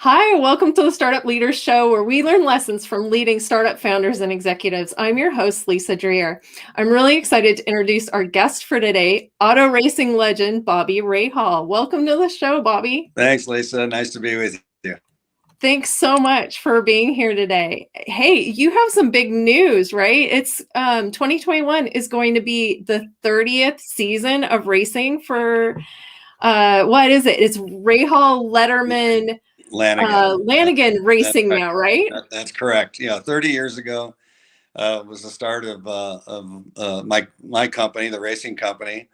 Hi, welcome to the Startup Leaders Show, where we learn lessons from leading startup founders and executives. I'm your host, Lisa Dreher. I'm really excited to introduce our guest for today, auto racing legend, Bobby Rahal. Welcome to the show, Bobby. Thanks, Lisa. Nice to be with you. Thanks so much for being here today. Hey, you have some big news, right? It's 2021 is going to be the 30th season of racing for what is it? It's Rahal, Letterman, Lanigan. Lanigan That's Racing right. now, right? That's correct. 30 years ago was the start of my company, the racing company.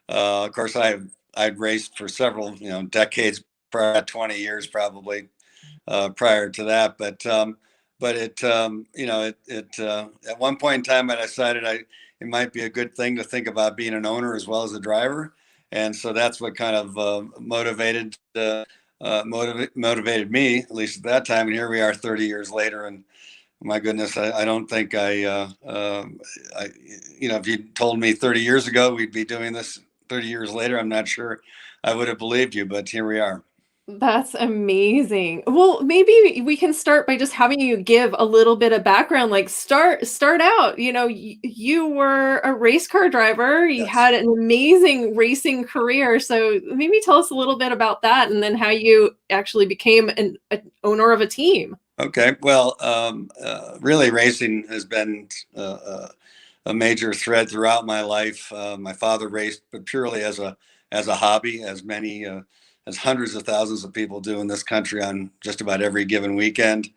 Of course, I'd raced for several decades, prior 20 years probably prior to that. But at one point in time, I decided it might be a good thing to think about being an owner as well as a driver, and so that's what kind of motivated me, at least at that time. And here we are 30 years later, and my goodness, I don't think if you told me 30 years ago we'd be doing this 30 years later, I'm not sure I would have believed you, but here we are. That's amazing. Well, maybe we can start by just having you give a little bit of background, like start out, you were a race car driver, you Yes. had an amazing racing career. So maybe tell us a little bit about that and then how you actually became an owner of a team. Okay. Well, really, racing has been a major thread throughout my life. My father raced, but purely as a hobby, as hundreds of thousands of people do in this country on just about every given weekend.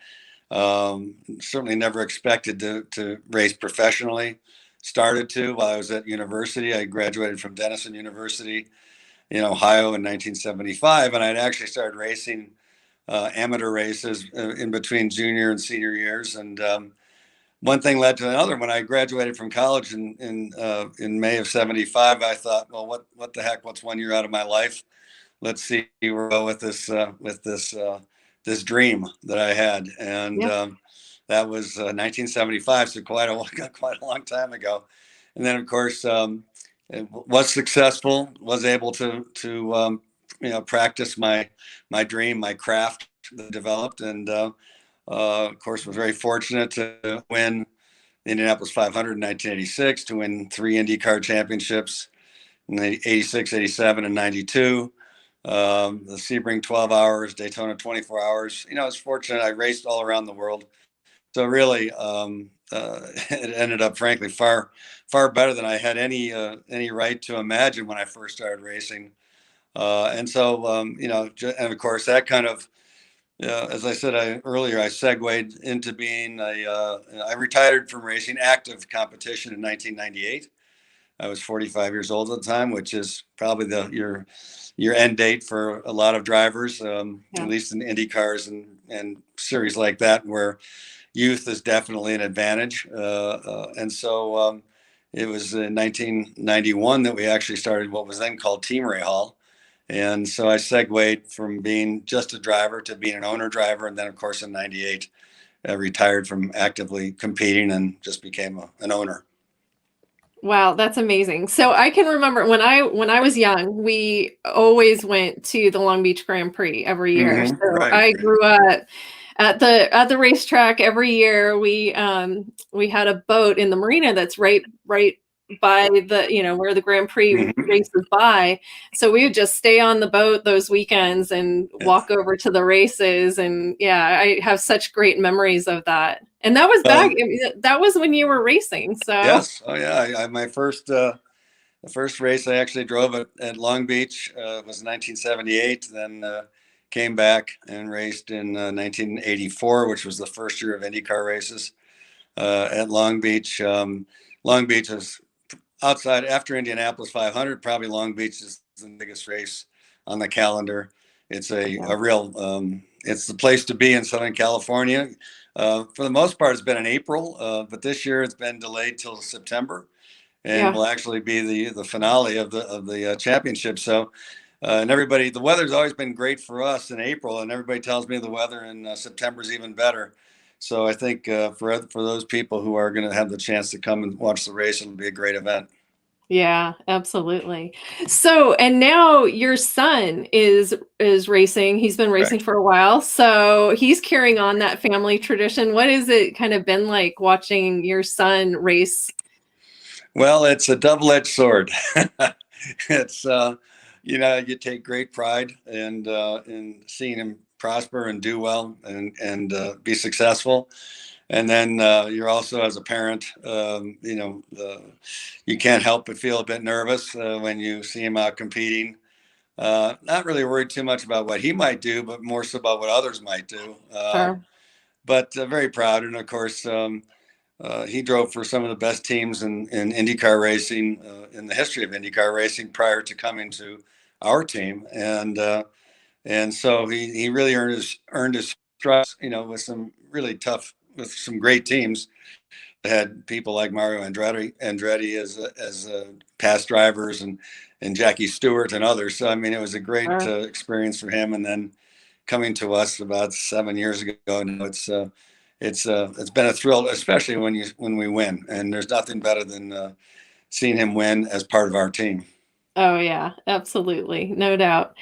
Certainly never expected to race professionally. Started to while I was at university. I graduated from Denison University in Ohio in 1975, and I'd actually started racing amateur races in between junior and senior years. And one thing led to another. When I graduated from college in May of '75, I thought, well, what the heck? What's 1 year out of my life? Let's see where we go with this dream that I had. And Yeah. that was 1975, so quite a long time ago. And then, of course, it was successful. Was able to practice my dream, my craft that I developed, and of course, was very fortunate to win the Indianapolis 500 in 1986, to win 3 IndyCar championships in 86, 87, and 92. The Sebring 12 hours, Daytona 24 hours. I was fortunate. I raced all around the world. So really, it ended up, frankly, far better than I had any right to imagine when I first started racing. And of course, that kind of, as I said earlier, I segued into being I retired from racing active competition in 1998. I was 45 years old at the time, which is probably your end date for a lot of drivers, at Yeah. least in Indy cars and series like that, where youth is definitely an advantage. It was in 1991 that we actually started what was then called Team Rahal. And so I segued from being just a driver to being an owner driver. And then, of course, in '98, I retired from actively competing and just became an owner. Wow, that's amazing. So I can remember when I was young, we always went to the Long Beach Grand Prix every year. So Right. I grew up at the racetrack every year. We had a boat in the marina that's right by the where the Grand Prix Mhm. races by. So we would just stay on the boat those weekends and Yes. walk over to the races. And yeah, I have such great memories of that. And that was back. Well, I mean, that was when you were racing. So. yes. Oh, yeah. My the first race I actually drove at Long Beach was 1978. Then came back and raced in 1984, which was the first year of IndyCar races at Long Beach. Long Beach is outside after Indianapolis 500. Probably Long Beach is the biggest race on the calendar. It's Yeah. a real it's the place to be in Southern California. For the most part, it's been in April, but this year it's been delayed till September, and Yeah. will actually be the finale of the championship. So, and everybody, the weather's always been great for us in April, and everybody tells me the weather in September is even better. So I think for those people who are going to have the chance to come and watch the race, it'll be a great event. Yeah, absolutely. So, and now your son is racing. He's been racing Correct. for a while, so he's carrying on that family tradition. What has it kind of been like watching your son race? Well, it's a double-edged sword. It's you take great pride in seeing him prosper and do well and be successful. And then you're also, as a parent, you can't help but feel a bit nervous when you see him out competing. Not really worried too much about what he might do, but more so about what others might do. Sure, But very proud, and of course, he drove for some of the best teams in IndyCar racing in the history of IndyCar racing prior to coming to our team, and so he really earned his stripes, with some great teams that had people like Mario Andretti as past drivers and Jackie Stewart and others. So I mean, it was a great sure. experience for him, and then coming to us about 7 years ago. Now it's been a thrill, especially when we win. And there's nothing better than seeing him win as part of our team. Oh yeah, absolutely. No doubt.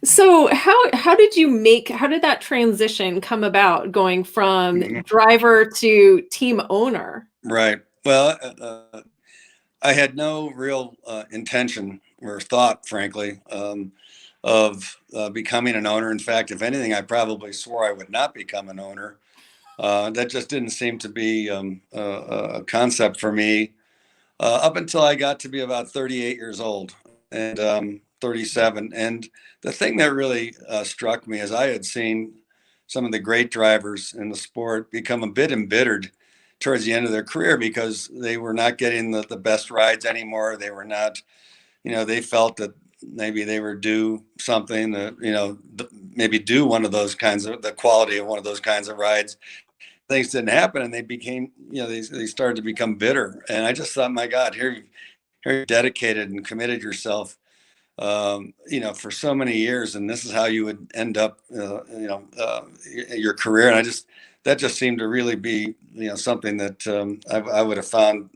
So how did that transition come about going from Mhm. driver to team owner? Right. Well, I had no real intention or thought, frankly, of becoming an owner. In fact, if anything, I probably swore I would not become an owner. That just didn't seem to be a concept for me up until I got to be about 38 years old and 37. And the thing that really struck me is I had seen some of the great drivers in the sport become a bit embittered towards the end of their career because they were not getting the best rides anymore. They were not, they felt that maybe they were due something that, maybe do one of those kinds of the quality of one of those kinds of rides. Things didn't happen and they became, they started to become bitter. And I just thought, my God, here you dedicated and committed yourself, for so many years, and this is how you would end up, your career. And that just seemed to really be, something that I would have found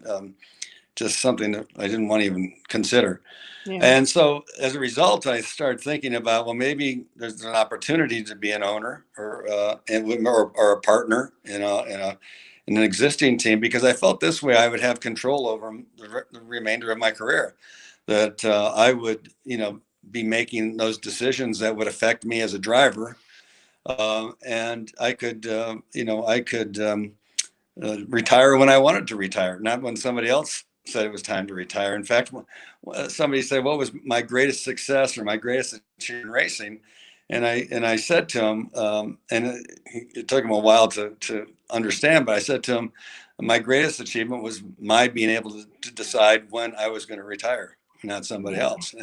just something that I didn't want to even consider. Yeah, And so as a result, I started thinking about, well, maybe there's an opportunity to be an owner or a partner in an existing team, because I felt this way I would have control over the remainder of my career, that I would, be making those decisions that would affect me as a driver. And I could retire when I wanted to retire, not when somebody else said it was time to retire. In fact, somebody said, "What was my greatest success or my greatest achievement in racing?" And I said to him, and it took him a while to understand, but I said to him, "My greatest achievement was my being able to decide when I was going to retire, not somebody yeah, else."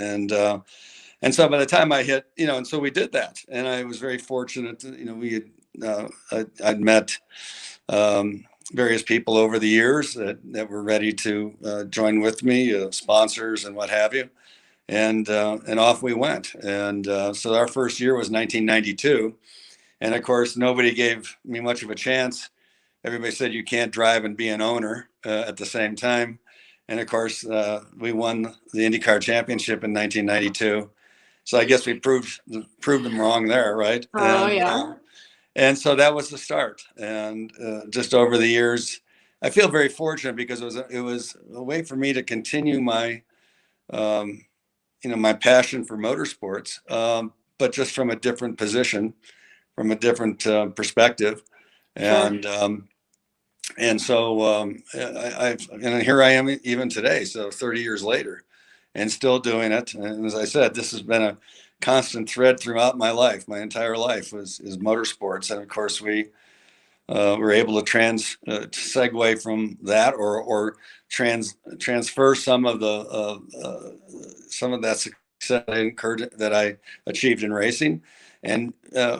And so by the time I hit, and so we did that, and I was very fortunate. We had I'd met various people over the years that were ready to join with me, sponsors and what have you, and off we went. And so our first year was 1992, and of course nobody gave me much of a chance. Everybody said you can't drive and be an owner at the same time. And of course, we won the IndyCar Championship in 1992. So I guess we proved them wrong there, right? oh yeah, And so that was the start. And just over the years, I feel very fortunate because it was a way for me to continue um, my passion for motorsports, but just from a different position, from a different perspective. sure. And so and here I am even today, so 30 years later, and still doing it. And as I said, this has been a constant thread throughout my life. My entire life is motorsports, and of course we were able to segue from that, or transfer some of that success that I achieved in racing, and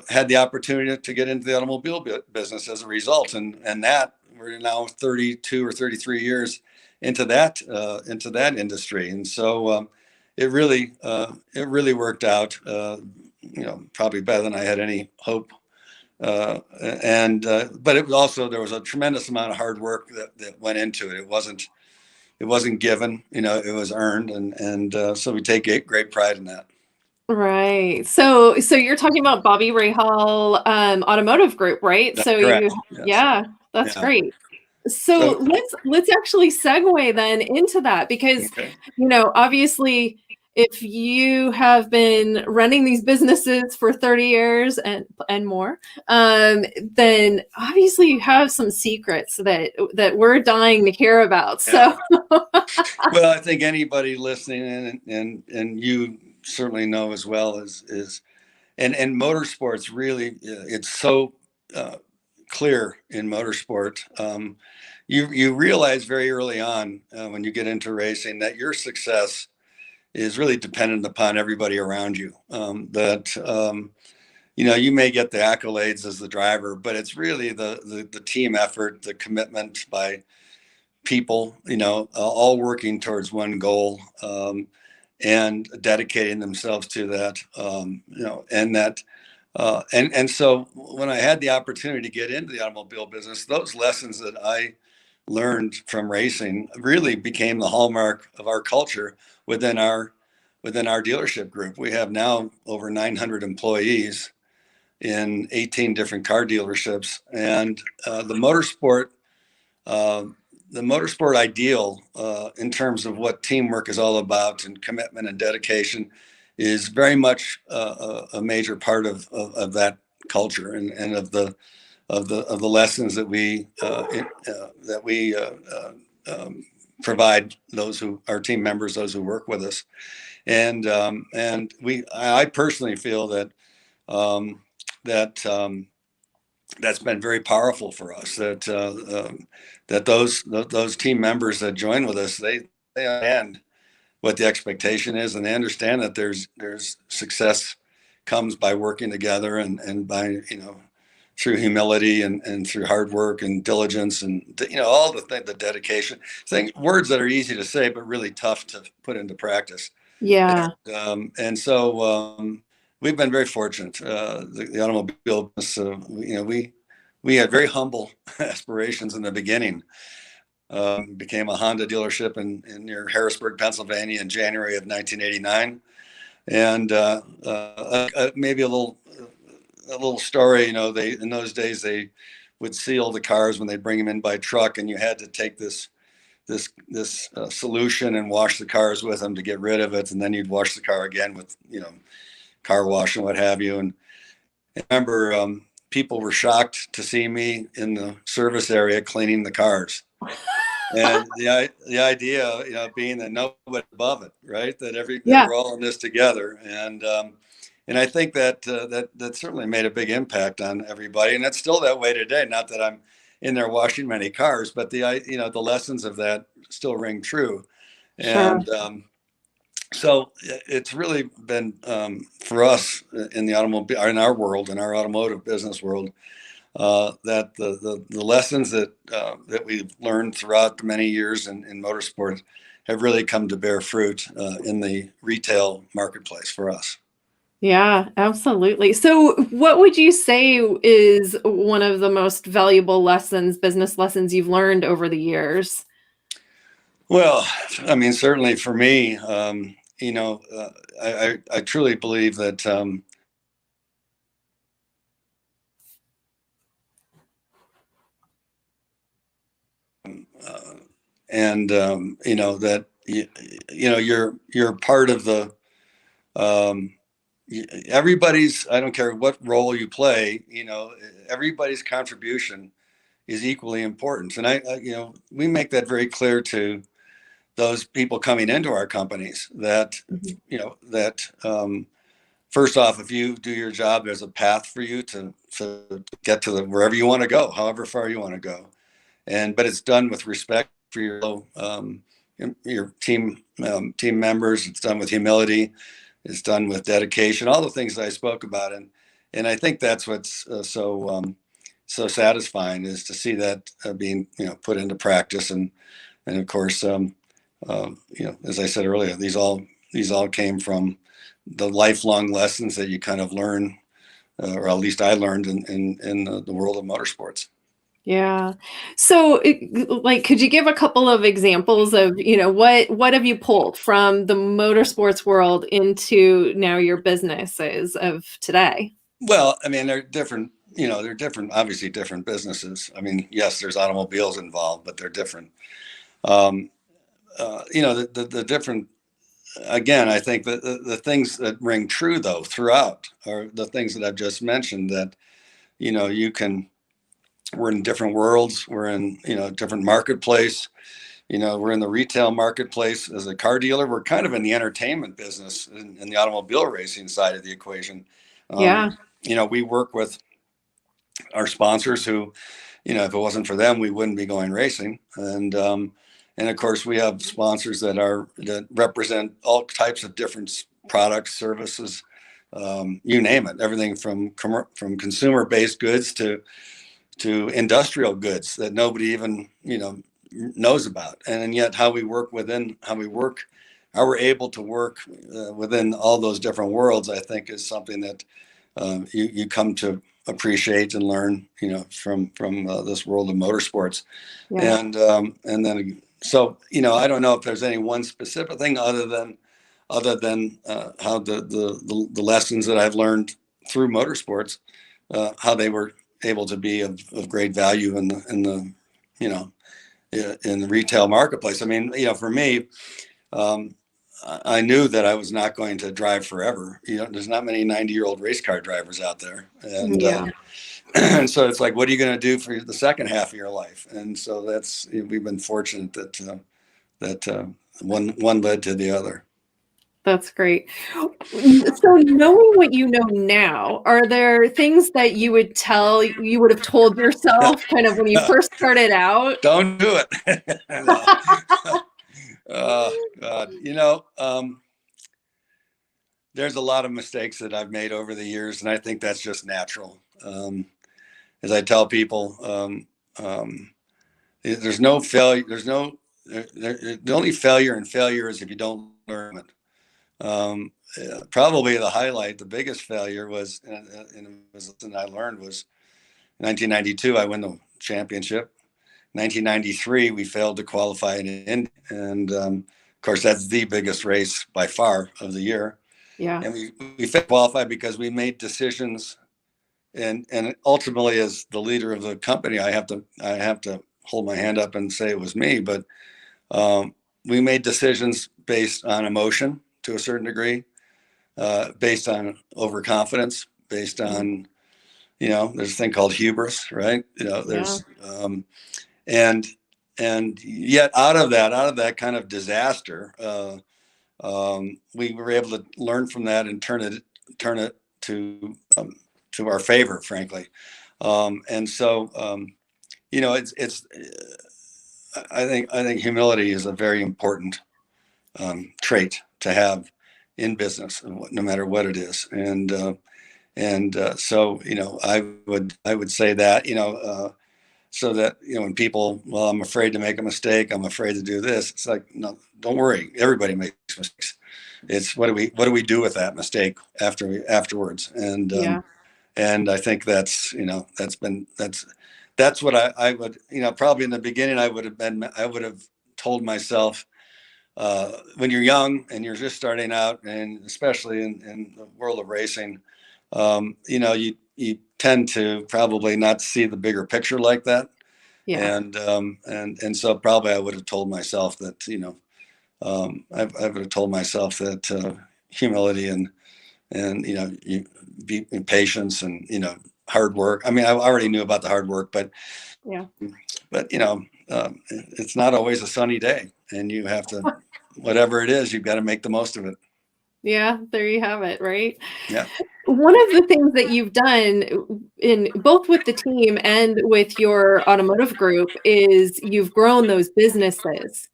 had the opportunity to get into the automobile business as a result. And that we're now 32 or 33 years into that industry, and so it really worked out. Probably better than I had any hope, and but it was also, there was a tremendous amount of hard work that went into it. It wasn't it wasn't given, it was earned. And so we take great pride in that. Right. So you're talking about Bobby Rahal, Automotive Group, right? That's So correct. Yes. yeah, that's Yeah. great. So So, let's actually segue then into that because, okay. obviously, if you have been running these businesses for 30 years and more, then obviously you have some secrets that we're dying to hear about. Yeah. So Well, I think anybody listening and you certainly know as well and motorsports really, it's so uh, clear in motorsport. You realize very early on when you get into racing that your success is really dependent upon everybody around you. You may get the accolades as the driver, but it's really the team effort, the commitment by people, all working towards one goal, and dedicating themselves to that, and that. And so when I had the opportunity to get into the automobile business, those lessons that I learned from racing really became the hallmark of our culture within our dealership group. We have now over 900 employees in 18 different car dealerships, and uh, the motorsport ideal, in terms of what teamwork is all about and commitment and dedication, is very much a major part of that culture and of the lessons that we provide those who our team members, those who work with us. And I personally feel that that's been very powerful for us. That those team members that join with us, they understand what the expectation is, and they understand that there's success comes by working together and by through humility and through hard work and diligence and all the dedication words that are easy to say but really tough to put into practice. yeah, And so we've been very fortunate. The automobile business, we had very humble aspirations in the beginning. Became a Honda dealership in near Harrisburg, Pennsylvania, in January of 1989. And maybe a little story. They in those days they would seal the cars when they bring them in by truck, and you had to take this solution and wash the cars with them to get rid of it, and then you'd wash the car again with car wash and what have you. And I remember people were shocked to see me in the service area cleaning the cars, and the idea being that nobody above it, right? That yeah, we're all in this together. And I think that certainly made a big impact on everybody, and it's still that way today. Not that I'm in there washing many cars, but the lessons of that still ring true. sure. And so it's really been, for us in the automobile, in our world, in our automotive business world, that the lessons that we've learned throughout the many years in motorsport have really come to bear fruit in the retail marketplace for us. Yeah, absolutely. So, what would you say is one of the most valuable lessons, business lessons you've learned over the years? Well, I mean, certainly for me, I truly believe that, uh, and that you're part of the, um, everybody's. I don't care what role you play. Everybody's contribution is equally important, and we make that very clear to those people coming into our companies that Mhm. first off, if you do your job, there's a path for you to get to wherever you want to go, however far you want to go, but it's done with respect for your team members. It's done with humility. It's done with dedication. All the things that I spoke about, and I think that's what's so satisfying, is to see that being put into practice. And of course, as I said earlier, these all came from the lifelong lessons that you kind of learn, or at least I learned in the world of motorsports. Yeah. So, like, could you give a couple of examples of, what have you pulled from the motorsports world into now your businesses of today? Well, I mean, they're different. They're different. Obviously, different businesses. I mean, yes, there's automobiles involved, but they're different. Um, the different. Again, I think that the things that ring true though throughout are the things that I've just mentioned. That you can. We're in different worlds. We're in different marketplace. We're in the retail marketplace as a car dealer. We're kind of in the entertainment business in the automobile racing side of the equation. Um, Yeah. we work with our sponsors who, if it wasn't for them, we wouldn't be going racing. And of course, we have sponsors that represent all types of different products, services, you name it, everything from consumer-based goods to industrial goods that nobody even knows about. And yet how we work, how we're able to work within all those different worlds, I think is something that you come to appreciate and learn, from this world of motorsports. Yeah. And then so I don't know if there's any one specific thing other than how the lessons that I've learned through motorsports, how they were able to be of great value you know in the retail marketplace. I mean, for me, um, I knew that I was not going to drive forever. There's not many 90-year-old race car drivers out there, and Yeah. and so it's like, what are you going to do for the second half of your life? And so we've been fortunate that one led to the other. That's great. So knowing what you know now, are there things that you would have told yourself kind of when you first started out? Don't do it. No. Oh God, there's a lot of mistakes that I've made over the years, and I think that's just natural. As I tell people, there's no failure. The only failure in failure is if you don't learn it. Probably the biggest failure was, and it was something I learned was 1992. I won the championship. 1993, we failed to qualify in Indy, and of course, that's the biggest race by far of the year. Yeah. And we failed to qualify because we made decisions, and ultimately, as the leader of the company, I have to hold my hand up and say it was me. But we made decisions based on emotion to a certain degree, based on overconfidence, based on there's a thing called hubris, right? Yeah. There's and yet out of that kind of disaster, we were able to learn from that and turn it to our favor, frankly. And so it's I think humility is a very important trait to have in business, no matter what it is. And so I would say that so that when people, well, I'm afraid to make a mistake, I'm afraid to do this, it's like, no, don't worry, everybody makes mistakes. It's what do we do with that mistake afterwards. and Yeah. um, and I think that's what I would, probably in the beginning I would have told myself, when you're young and you're just starting out, and especially in the world of racing, you tend to probably not see the bigger picture like that. Yeah. And so probably I would have told myself that, I would have told myself that humility and patience and hard work. I mean, I already knew about the hard work, but Yeah. but it's not always a sunny day, and you have to, whatever it is, you've got to make the most of it. Yeah, there you have it, right? Yeah, One of the things that you've done in both with the team and with your automotive group is you've grown those businesses.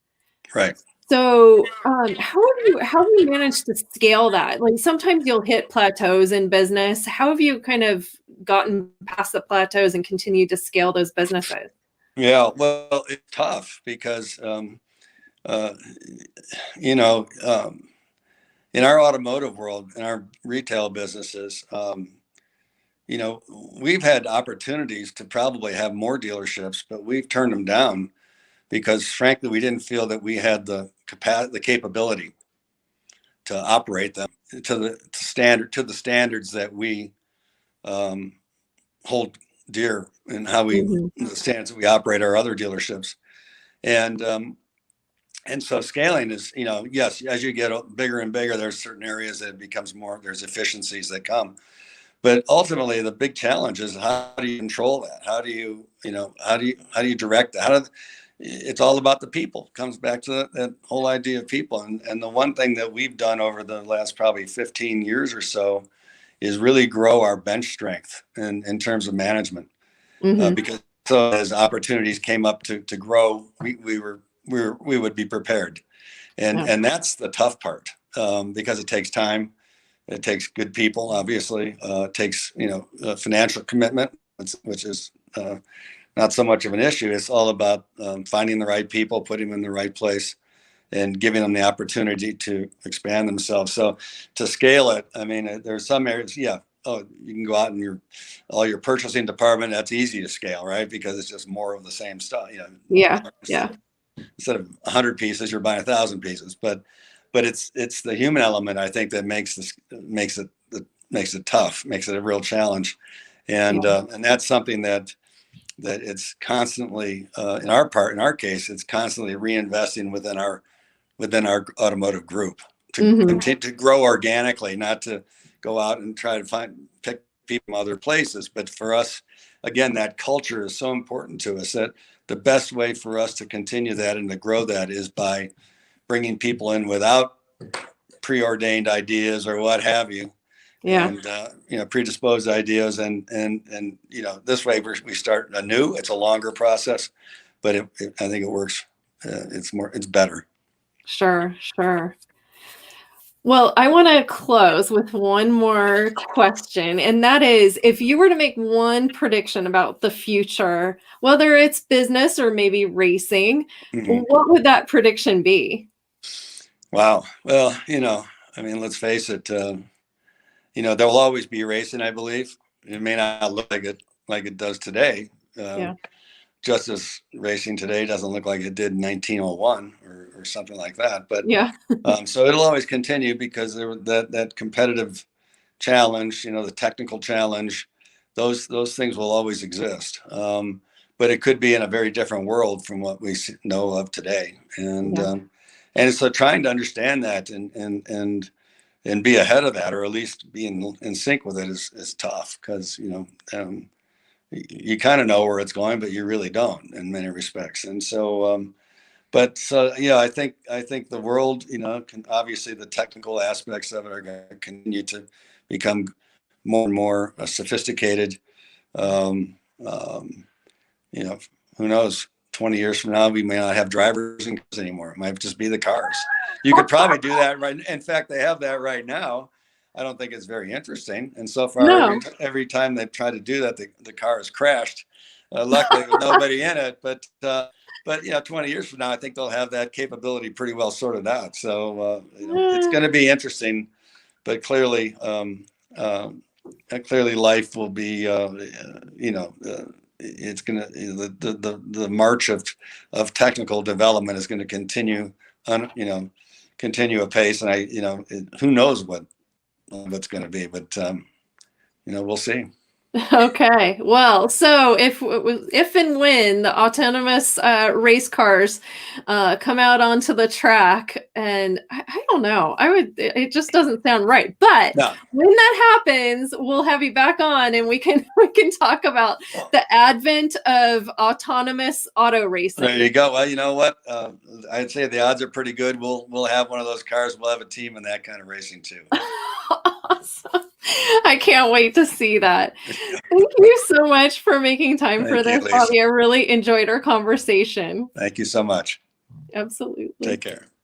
right. So, how have you managed to scale that? Like, sometimes you'll hit plateaus in business. How have you kind of gotten past the plateaus and continued to scale those businesses? Yeah, well, it's tough because uh, you know in our automotive world, in our retail businesses, you know, we've had opportunities to probably have more dealerships, but we've turned them down because frankly, we didn't feel that we had the capability to operate them to the standards that we um, hold dear and how we Hmm. the standards that we operate our other dealerships. And and so scaling is, you know, yes, as you get bigger and bigger, there's certain areas that it becomes more, there's efficiencies that come. But ultimately, the big challenge is how do you control that? How do you, you know, how do you direct that? It's all about the people. It comes back to that whole idea of people. And the one thing that we've done over the last probably 15 years or so is really grow our bench strength in terms of management. Hmm. Because so as opportunities came up to grow, we would be prepared. Yeah. And that's the tough part, because it takes time. It takes good people, obviously. It takes, you know, financial commitment, which is not so much of an issue. It's all about finding the right people, putting them in the right place, and giving them the opportunity to expand themselves. So to scale it, I mean, there's some areas, yeah. Oh, you can go out and all your purchasing department. That's easy to scale, right? Because it's just more of the same stuff. You Yeah. know, Yeah. instead of 100 pieces, you're buying 1,000 pieces. But it's the human element, I think, that makes it tough, makes it a real challenge, and that's something that it's constantly in our case, it's constantly reinvesting within our automotive group to Hmm. continue to grow organically, not to go out and try to pick people from other places. But for us, again, that culture is so important to us that the best way for us to continue that and to grow that is by bringing people in without preordained ideas or what have you, Yeah. and you know, predisposed ideas, and you know, this way we start anew. It's a longer process, but I think it works. It's better. Sure. Sure. Well, I want to close with one more question, and that is if you were to make one prediction about the future, whether it's business or maybe racing, Mhm. what would that prediction be? Wow. Well, you know, I mean, let's face it. You know, there will always be racing. I believe it may not look like it does today. Uh, Yeah. just as racing today doesn't look like it did in 1901 or something like that. But Yeah. so it'll always continue because that competitive challenge, you know, the technical challenge, those things will always exist. But it could be in a very different world from what we know of today, Yeah. and so trying to understand that and be ahead of that, or at least be in sync with it, is tough because you know. You kind of know where it's going, but you really don't in many respects. And so, but so yeah, I think the world, you know, obviously the technical aspects of it are going to continue to become more and more sophisticated. Um, um, you know, who knows? 20 years from now, we may not have drivers in cars anymore. It might just be the cars. You could probably do that right. In fact, they have that right now. I don't think it's very interesting. And so far, No. every time they've tried to do that, the car has crashed. Luckily, with nobody in it. But you know, 20 years from now, I think they'll have that capability pretty well sorted out. So you know, it's Eh, going to be interesting. But clearly, life will be you know. It's going to the march of technical development is going to continue you know, continue apace, and you know, who knows what's going to be, but you know, we'll see. Okay. Well, so if and when the autonomous race cars come out onto the track, and I don't know, it just doesn't sound right. But No. when that happens, we'll have you back on, and we can we can talk about the advent of autonomous auto There you racing. go. Well, you know what? I'd say the odds are pretty good. We'll have one of those cars. We'll have a team in that kind of racing too. Awesome. I can't wait to see that. Thank you so much for making time for Thank you, this, Lisa. Bobby. I really enjoyed our conversation. Thank you so much. Absolutely. Take care.